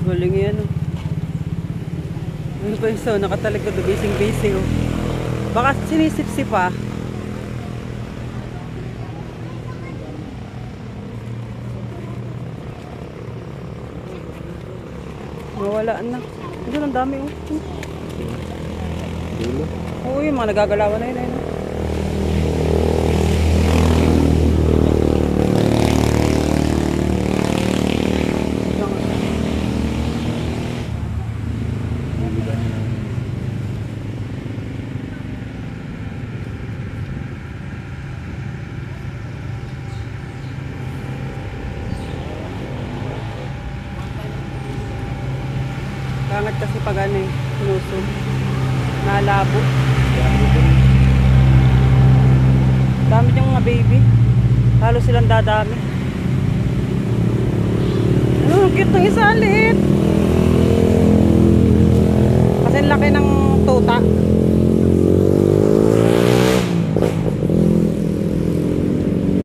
Galing yan oh. Ano ba yung so, nakatalikod o busy oh. Baka sinisip-sip pa. Mawala na. Ito ang dami oh. Oo, yung mga nagagalawan na yun. Ayun. Kangat kasi pag ano eh, sinuso. Nalabo. Dami yung mga baby. Lalo silang dadami. Ang cute ng isa, liit. Kasi laki ng tuta.